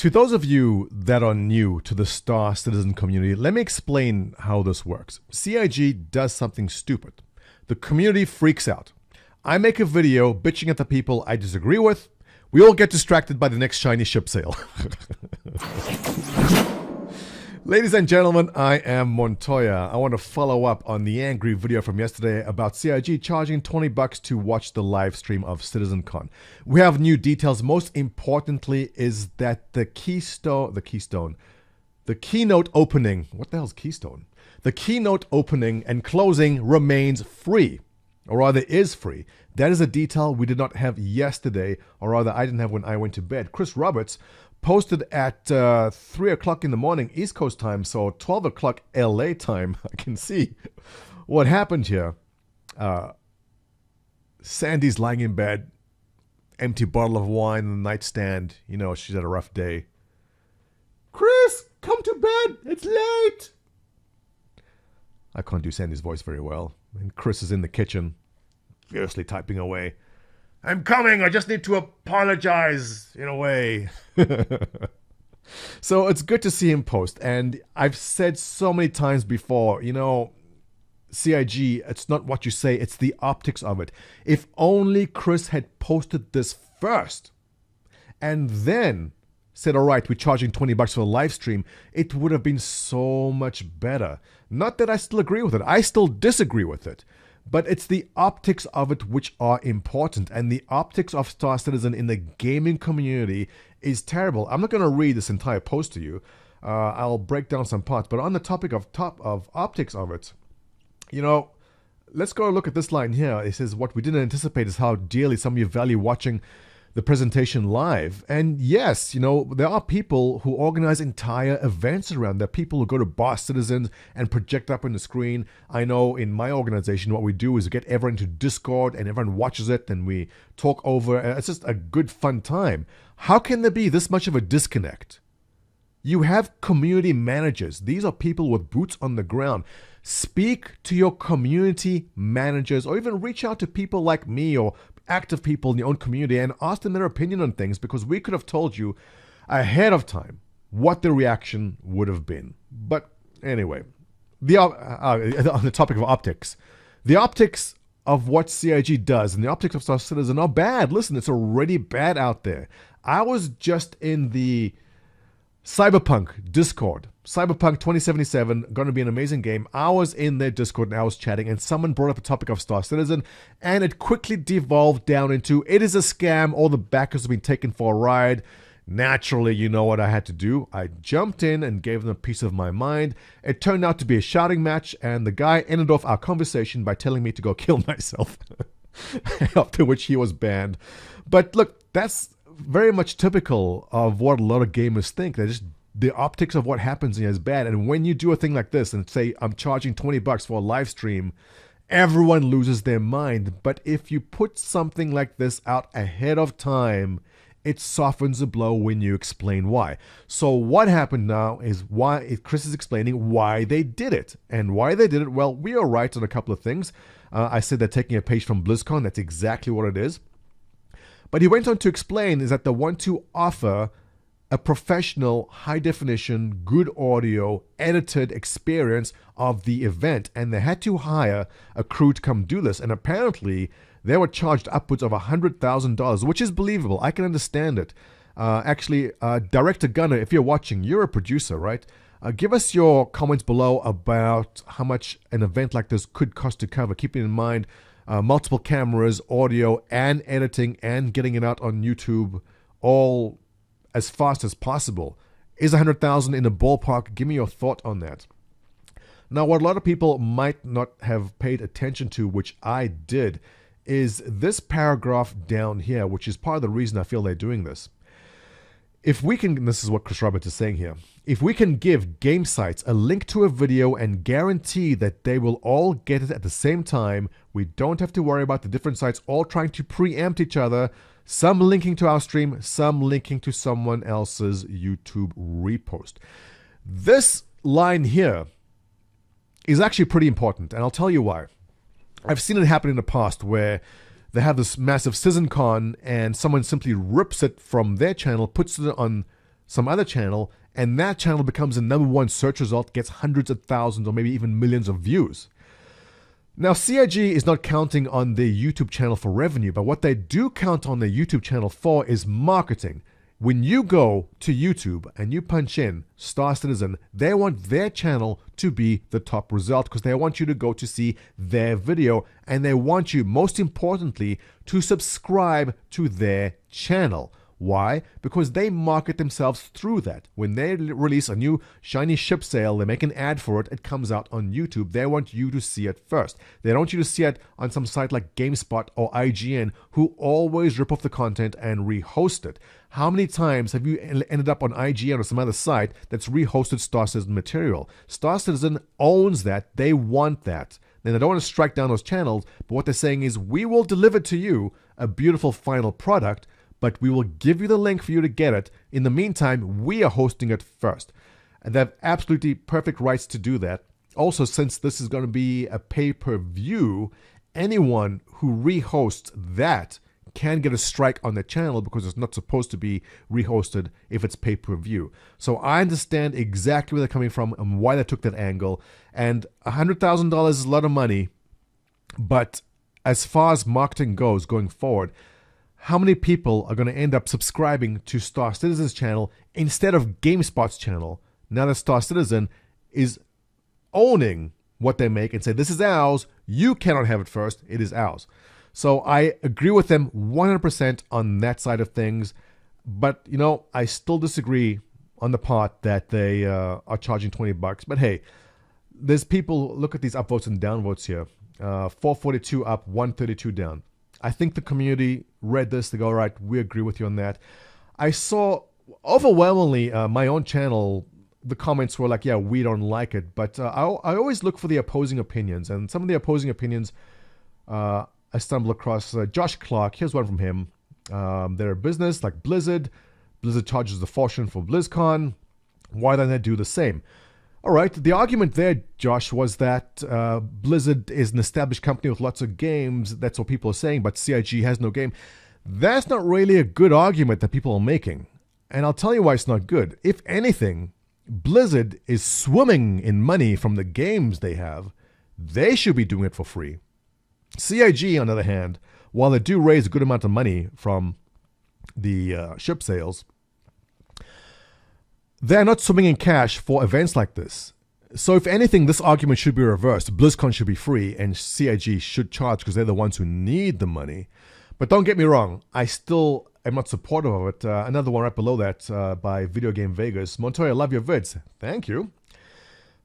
To those of you that are new to the Star Citizen community, let me explain how this works. CIG does something stupid. The community freaks out. I make a video bitching at the people I disagree with. We all get distracted by the next shiny ship sale. Ladies and gentlemen, I am Montoya. I want to follow up on the angry video from yesterday about CIG charging $20 to watch the live stream of Citizencon. We have new details. Most importantly is that the keynote opening, what the hell is Keystone? The keynote opening and closing remains free, or rather is free. That is a detail we did not have yesterday, or rather I didn't have when I went to bed. Chris Roberts posted at 3 o'clock in the morning East Coast time, so 12 o'clock LA time. I can see what happened here. Sandy's lying in bed, empty bottle of wine on the nightstand. You know, she's had a rough day. Chris, come to bed. It's late. I can't do Sandy's voice very well. And Chris is in the kitchen, fiercely typing away. I'm coming, I just need to apologize in a way. So it's good to see him post. And I've said so many times before, you know, CIG, it's not what you say, it's the optics of it. If only Chris had posted this first and then said, all right, we're charging $20 for a live stream, it would have been so much better. Not that I still agree with it. I still disagree with it. But it's the optics of it which are important. And the optics of Star Citizen in the gaming community is terrible. I'm not going to read this entire post to you. I'll break down some parts. But on the topic of optics of it, you know, let's go look at this line here. It says, what we didn't anticipate is how dearly some of you value watching the presentation live. And yes, you know, there are people who organize entire events around. There are people who go to Bar Citizens and project up on the screen. I know in my organization, what we do is get everyone to Discord and everyone watches it and we talk over. And it's just a good, fun time. How can there be this much of a disconnect? You have community managers. These are people with boots on the ground. Speak to your community managers or even reach out to people like me or active people in your own community and ask them their opinion on things, because we could have told you ahead of time what the reaction would have been. But anyway, on the topic of optics, the optics of what CIG does and the optics of Star Citizen are bad. Listen, it's already bad out there. I was just in the Cyberpunk Discord. Cyberpunk 2077, going to be an amazing game. I was in their Discord and I was chatting and someone brought up the topic of Star Citizen and it quickly devolved down into it is a scam, all the backers have been taken for a ride. Naturally, you know what I had to do? I jumped in and gave them a piece of my mind. It turned out to be a shouting match and the guy ended off our conversation by telling me to go kill myself. After which he was banned. But look, that's very much typical of what a lot of gamers think. They just the optics of what happens is bad. And when you do a thing like this and say, I'm charging $20 for a live stream, everyone loses their mind. But if you put something like this out ahead of time, it softens the blow when you explain why. So what happened now is why Chris is explaining why they did it. And why they did it, well, we are right on a couple of things. I said they're taking a page from BlizzCon. That's exactly what it is. But he went on to explain is that they want to offer a professional, high-definition, good audio, edited experience of the event. And they had to hire a crew to come do this. And apparently, they were charged upwards of $100,000, which is believable. I can understand it. Actually, Director Gunner, if you're watching, you're a producer, right? Give us your comments below about how much an event like this could cost to cover, keeping in mind multiple cameras, audio, and editing, and getting it out on YouTube all as fast as possible. Is $100,000 in the ballpark? Give me your thought on that. Now, what a lot of people might not have paid attention to, which I did, is this paragraph down here, which is part of the reason I feel they're doing this. If we can, this is what Chris Roberts is saying here, if we can give game sites a link to a video and guarantee that they will all get it at the same time, we don't have to worry about the different sites all trying to preempt each other, some linking to our stream, some linking to someone else's YouTube repost. This line here is actually pretty important, and I'll tell you why. I've seen it happen in the past where they have this massive Citizencon and someone simply rips it from their channel, puts it on some other channel, and that channel becomes the #1 search result, gets hundreds of thousands or maybe even millions of views. Now, CIG is not counting on their YouTube channel for revenue, but what they do count on their YouTube channel for is marketing. When you go to YouTube and you punch in Star Citizen, they want their channel to be the top result because they want you to go to see their video, and they want you, most importantly, to subscribe to their channel. Why? Because they market themselves through that. When they release a new shiny ship sail, they make an ad for it, it comes out on YouTube. They want you to see it first. They don't want you to see it on some site like GameSpot or IGN, who always rip off the content and rehost it. How many times have you ended up on IGN or some other site that's rehosted Star Citizen material? Star Citizen owns that. They want that. Then they don't want to strike down those channels, but what they're saying is, we will deliver to you a beautiful final product, but we will give you the link for you to get it. In the meantime, we are hosting it first. And they have absolutely perfect rights to do that. Also, since this is going to be a pay-per-view, anyone who rehosts that can get a strike on the channel because it's not supposed to be rehosted if it's pay-per-view. So I understand exactly where they're coming from and why they took that angle. And $100,000 is a lot of money. But as far as marketing goes going forward, how many people are going to end up subscribing to Star Citizen's channel instead of GameSpot's channel now that Star Citizen is owning what they make and say, this is ours, you cannot have it first, it is ours. So I agree with them 100% on that side of things, but I still disagree on the part that they are charging $20. But hey, there's people, look at these upvotes and downvotes here, 442 up, 132 down. I think the community read this, they go, all right, we agree with you on that. I saw overwhelmingly my own channel, the comments were like, yeah, we don't like it. But I always look for the opposing opinions. And some of the opposing opinions I stumbled across. Josh Clark, here's one from him. They're a business like Blizzard. Blizzard charges a fortune for BlizzCon. Why don't they do the same? All right, the argument there, Josh, was that Blizzard is an established company with lots of games. That's what people are saying, but CIG has no game. That's not really a good argument that people are making. And I'll tell you why it's not good. If anything, Blizzard is swimming in money from the games they have. They should be doing it for free. CIG, on the other hand, while they do raise a good amount of money from the ship sales, they're not swimming in cash for events like this. So if anything, this argument should be reversed. BlizzCon should be free and CIG should charge because they're the ones who need the money. But don't get me wrong, I still am not supportive of it. Another one right below that by Video Game Vegas. Montoya, love your vids. Thank you.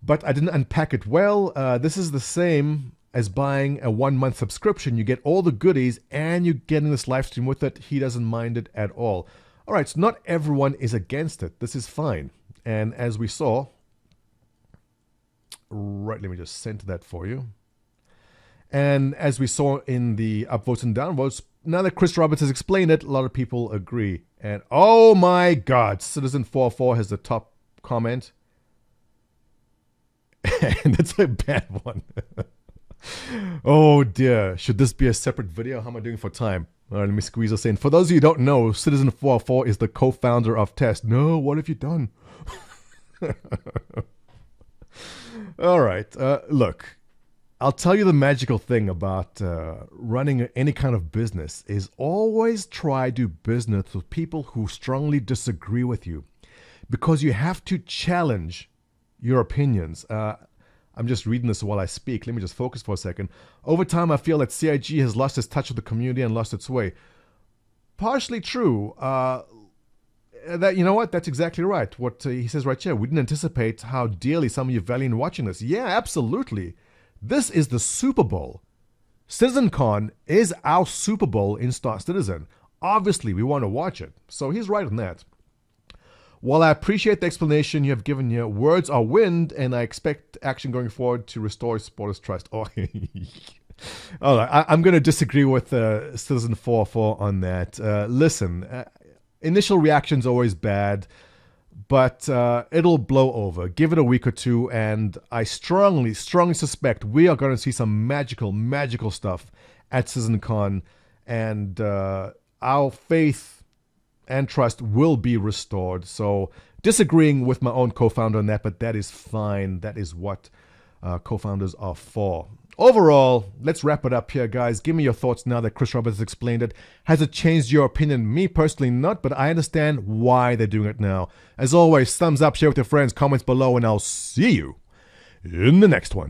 But I didn't unpack it well. This is the same as buying a 1-month subscription. You get all the goodies and you're getting this live stream with it. He doesn't mind it at all. All right, so not everyone is against it. This is fine. And as we saw, right, let me just center that for you. And as we saw in the upvotes and downvotes, now that Chris Roberts has explained it, a lot of people agree. And oh my God, Citizen44 has the top comment. And that's a bad one. Oh dear, should this be a separate video? How am I doing for time? All right, let me squeeze us in. For those of you who don't know, Citizen44 is the co-founder of Test. No, what have you done? All right, look, I'll tell you the magical thing about running any kind of business is always try to do business with people who strongly disagree with you because you have to challenge your opinions. I'm just reading this while I speak. Let me just focus for a second. Over time, I feel that CIG has lost its touch with the community and lost its way. Partially true. That you know what? That's exactly right. What he says right here. We didn't anticipate how dearly some of you value in watching this. Yeah, absolutely. This is the Super Bowl. Citizencon is our Super Bowl in Star Citizen. Obviously, we want to watch it. So he's right on that. While I appreciate the explanation you have given here, words are wind, and I expect action going forward to restore supporters' trust. Oh, I'm going to disagree with Citizen44 on that. Listen, initial reaction's always bad, but it'll blow over. Give it a week or two, and I strongly suspect we are going to see some magical stuff at Citizencon, and our faith and trust will be restored. So disagreeing with my own co-founder on that, but that is fine. That is what co-founders are for. Overall, let's wrap it up here, guys. Give me your thoughts now that Chris Roberts has explained it. Has it changed your opinion? Me personally, not, but I understand why they're doing it now. As always, thumbs up, share with your friends, comments below, and I'll see you in the next one.